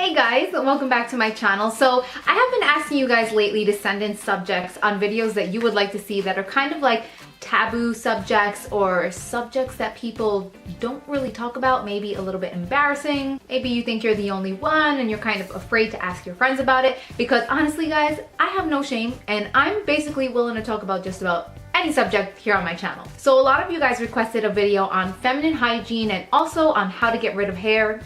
Hey guys, welcome back to my channel. So I have been asking you guys lately to send in subjects on videos that you would like to see that are kind of like taboo subjects or subjects that people don't really talk about, maybe a little bit embarrassing. Maybe you think you're the only one and you're kind of afraid to ask your friends about it, because honestly guys, I have no shame and I'm basically willing to talk about just about any subject here on my channel. So a lot of you guys requested a video on feminine hygiene and also on how to get rid of hair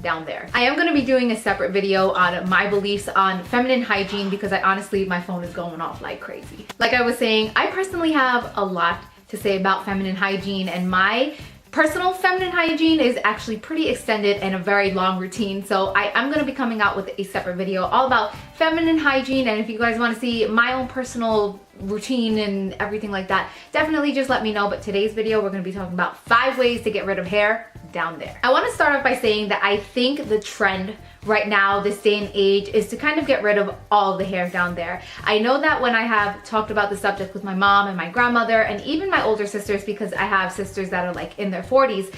down there. I am going to be doing a separate video on my beliefs on feminine hygiene because my phone is going off like crazy. Like I was saying, I personally have a lot to say about feminine hygiene, and my personal feminine hygiene is actually pretty extended and a very long routine. So I'm going to be coming out with a separate video all about feminine hygiene, and if you guys want to see my own personal routine and everything like that, definitely just let me know. But today's video, we're going to be talking about 5 ways to get rid of hair down there. I want to start off by saying that I think the trend right now, this day and age, is to kind of get rid of all the hair down there. I know that when I have talked about the subject with my mom and my grandmother and even my older sisters, because I have sisters that are like in their 40s,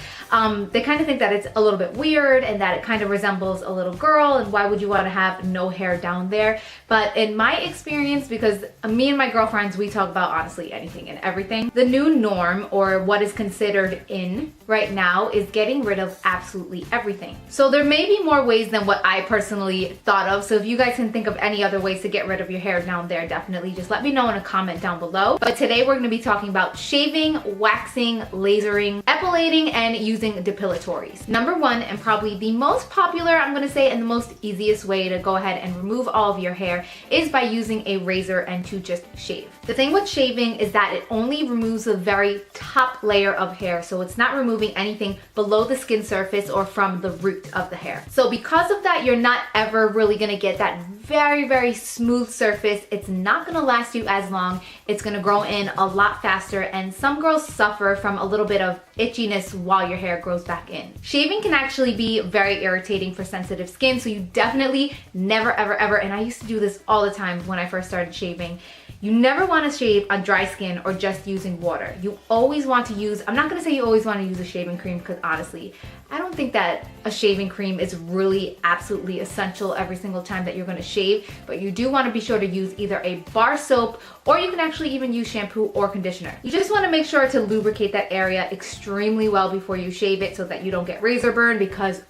they kind of think that it's a little bit weird and that it kind of resembles a little girl, and why would you want to have no hair down there? But in my experience, because me and my girlfriends, we talk about honestly anything and everything, the new norm, or what is considered in right now, is getting rid of absolutely everything. So there may be more ways than what I personally thought of. So if you guys can think of any other ways to get rid of your hair down there, definitely just let me know in a comment down below. But today we're going to be talking about shaving, waxing, lasering, epilating, and using depilatories. Number one, and probably the most popular, I'm going to say, and the most easiest way to go ahead and remove all of your hair is by using a razor and to just shave. The thing with shaving is that it only removes the very top layer of hair, so it's not removing anything below the skin surface or from the root of the hair. So because of that, you're not ever really gonna get that very smooth surface. It's not gonna last you as long. It's gonna grow in a lot faster, and some girls suffer from a little bit of itchiness while your hair grows back in. Shaving can actually be very irritating for sensitive skin, so you definitely never ever, and I used to do this all the time when I first started shaving, you never want to shave on dry skin or just using water. You always want to use, I'm not going to say you always want to use a shaving cream, because honestly, I don't think that a shaving cream is really absolutely essential every single time that you're going to shave, but you do want to be sure to use either a bar soap, or you can actually even use shampoo or conditioner. You just want to make sure to lubricate that area extremely well before you shave it so that you don't get razor burn, because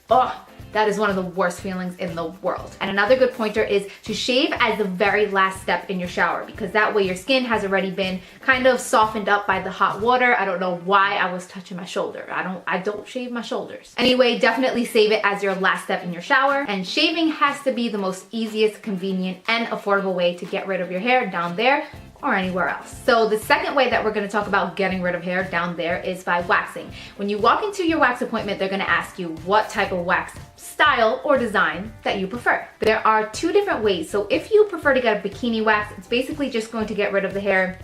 that is one of the worst feelings in the world. And another good pointer is to shave as the very last step in your shower, because that way your skin has already been kind of softened up by the hot water. I don't know why I was touching my shoulder. I don't shave my shoulders. Anyway, definitely save it as your last step in your shower. And shaving has to be the most easiest, convenient, and affordable way to get rid of your hair down there or anywhere else. So the second way that we're going to talk about getting rid of hair down there is by waxing. When you walk into your wax appointment, they're going to ask you what type of wax style or design that you prefer. There are 2 different ways. So if you prefer to get a bikini wax, it's basically just going to get rid of the hair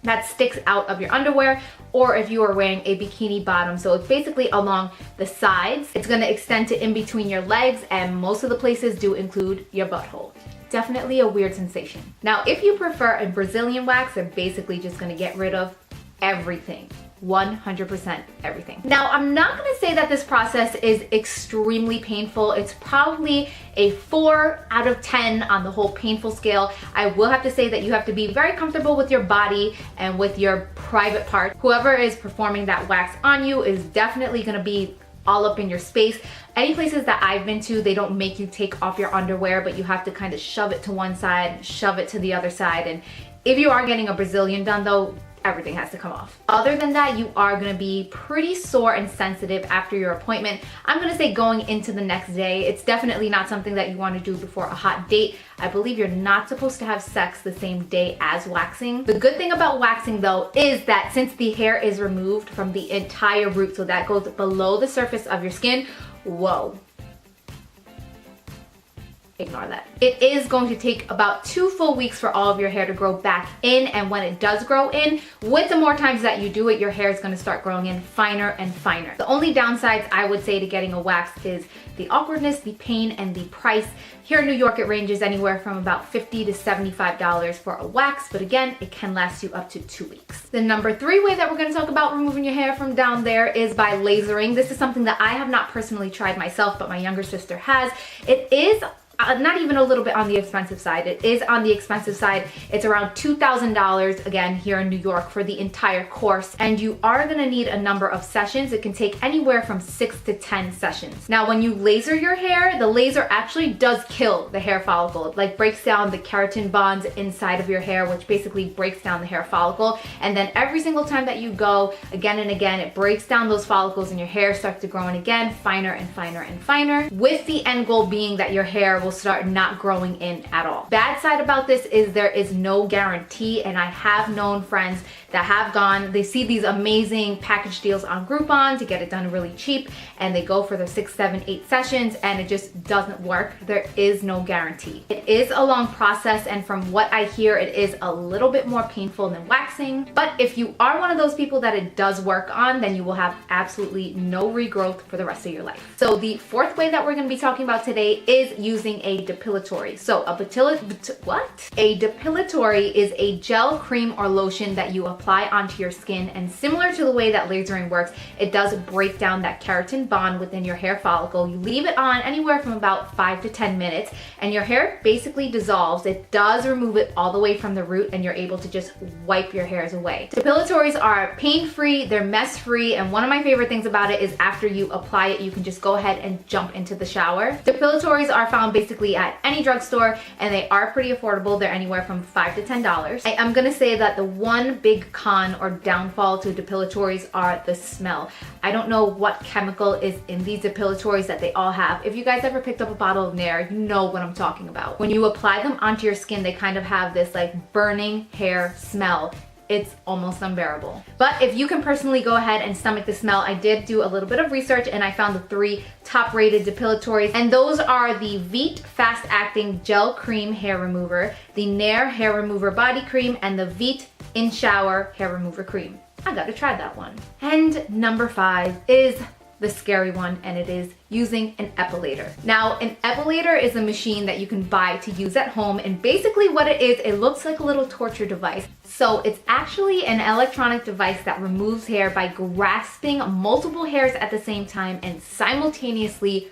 that sticks out of your underwear, or if you are wearing a bikini bottom, so it's basically along the sides. It's going to extend to in between your legs, and most of the places do include your butthole. Definitely a weird sensation. Now, if you prefer a Brazilian wax, they're basically just going to get rid of everything. 100% everything. Now, I'm not going to say that this process is extremely painful. It's probably a 4 out of 10 on the whole painful scale. I will have to say that you have to be very comfortable with your body and with your private part. Whoever is performing that wax on you is definitely going to be all up in your space. Any places that I've been to, they don't make you take off your underwear, but you have to kind of shove it to one side, shove it to the other side. And if you are getting a Brazilian done though, everything has to come off. Other than that, you are going to be pretty sore and sensitive after your appointment. I'm going to say going into the next day. It's definitely not something that you want to do before a hot date. I believe you're not supposed to have sex the same day as waxing. The good thing about waxing though is that since the hair is removed from the entire root, so that goes below the surface of your skin, whoa, ignore that. It is going to take about 2 full weeks for all of your hair to grow back in, and when it does grow in, with the more times that you do it, your hair is going to start growing in finer and finer. The only downsides I would say to getting a wax is the awkwardness, the pain, and the price. Here in New York, it ranges anywhere from about $50 to $75 for a wax, but again, it can last you up to 2 weeks. The number 3 way that we're going to talk about removing your hair from down there is by lasering. This is something that I have not personally tried myself, but my younger sister has. It is not even a little bit on the expensive side. It is on the expensive side. It's around $2,000 again here in New York for the entire course, and you are gonna need a number of sessions. It can take anywhere from 6 to 10 sessions. Now, when you laser your hair, the laser actually does kill the hair follicle. It like breaks down the keratin bonds inside of your hair, which basically breaks down the hair follicle. And then every single time that you go, again and again, it breaks down those follicles and your hair starts to grow in again, finer and finer and finer, with the end goal being that your hair will start not growing in at all. Bad side about this is there is no guarantee, and I have known friends that have gone, they see these amazing package deals on Groupon to get it done really cheap, and they go for their 6, 7, 8 sessions and it just doesn't work. There is no guarantee. It is a long process, and from what I hear, it is a little bit more painful than waxing. But if you are one of those people that it does work on, then you will have absolutely no regrowth for the rest of your life. So the 4th way that we're going to be talking about today is using a depilatory. So a depilatory is a gel, cream, or lotion that you apply onto your skin, and similar to the way that lasering works, it does break down that keratin bond within your hair follicle. You leave it on anywhere from about 5 to 10 minutes, and your hair basically dissolves. It does remove it all the way from the root, and you're able to just wipe your hairs away. Depilatories are pain-free, they're mess-free, and one of my favorite things about it is after you apply it, you can just go ahead and jump into the shower. Depilatories are found basically at any drugstore, and they are pretty affordable. They're anywhere from $5 to $10. I am gonna say that the one big con or downfall to depilatories are the smell. I don't know what chemical is in these depilatories that they all have. If you guys ever picked up a bottle of Nair, you know what I'm talking about. When you apply them onto your skin, they kind of have this like burning hair smell. It's almost unbearable. But if you can personally go ahead and stomach the smell, I did do a little bit of research and I found the 3 top rated depilatories, and those are the Veet Fast Acting Gel Cream Hair Remover, the Nair Hair Remover Body Cream, and the Veet In Shower Hair Remover Cream. I gotta try that one. And number 5 is the scary one, and it is using an epilator. Now, an epilator is a machine that you can buy to use at home, and basically what it is, it looks like a little torture device. So it's actually an electronic device that removes hair by grasping multiple hairs at the same time and simultaneously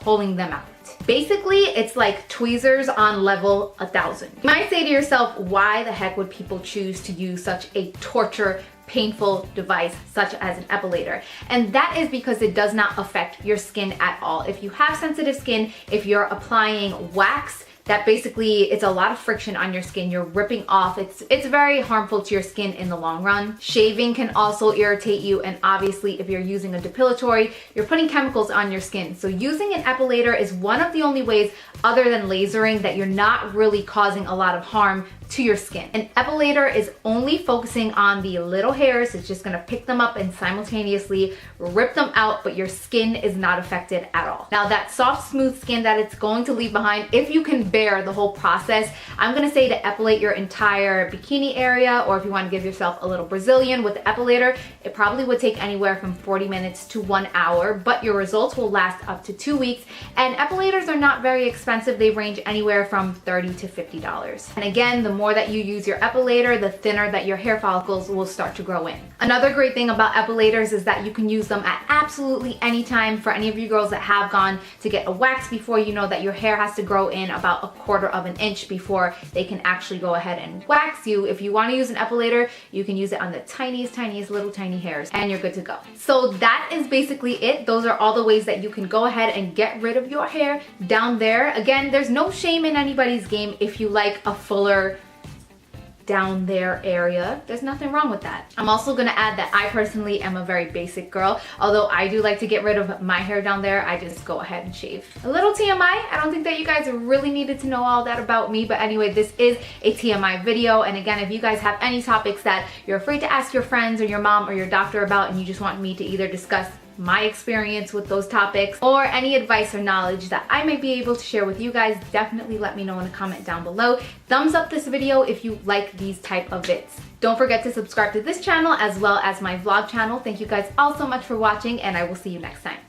pulling them out. Basically, it's like tweezers on level 1000. You might say to yourself, why the heck would people choose to use such a torture painful device such as an epilator? And that is because it does not affect your skin at all. If you have sensitive skin, if you're applying wax, that basically it's a lot of friction on your skin. You're ripping off. It's very harmful to your skin in the long run. Shaving can also irritate you, and obviously if you're using a depilatory, you're putting chemicals on your skin. So using an epilator is one of the only ways other than lasering that you're not really causing a lot of harm to your skin. An epilator is only focusing on the little hairs. It's just gonna pick them up and simultaneously rip them out, but your skin is not affected at all. Now that soft, smooth skin that it's going to leave behind, if you can bear the whole process, I'm gonna say to epilate your entire bikini area, or if you wanna give yourself a little Brazilian with the epilator, it probably would take anywhere from 40 minutes to 1 hour, but your results will last up to 2 weeks. And epilators are not very expensive. They range anywhere from $30 to $50. And again, the more that you use your epilator, the thinner that your hair follicles will start to grow in. Another great thing about epilators is that you can use them at absolutely any time. For any of you girls that have gone to get a wax before, you know that your hair has to grow in about 1/4 of an inch before they can actually go ahead and wax you. If you want to use an epilator, you can use it on the tiniest little tiny hairs, and you're good to go. So that is basically it. Those are all the ways that you can go ahead and get rid of your hair down there. Again, there's no shame in anybody's game if you like a fuller down there area. There's nothing wrong with that. I'm also gonna add that I personally am a very basic girl. Although I do like to get rid of my hair down there, I just go ahead and shave. A little TMI. I don't think that you guys really needed to know all that about me, but anyway, this is a TMI video. And again, if you guys have any topics that you're afraid to ask your friends or your mom or your doctor about, and you just want me to either discuss my experience with those topics, or any advice or knowledge that I might be able to share with you guys, definitely let me know in a comment down below. Thumbs up this video if you like these type of vids. Don't forget to subscribe to this channel as well as my vlog channel. Thank you guys all so much for watching, and I will see you next time.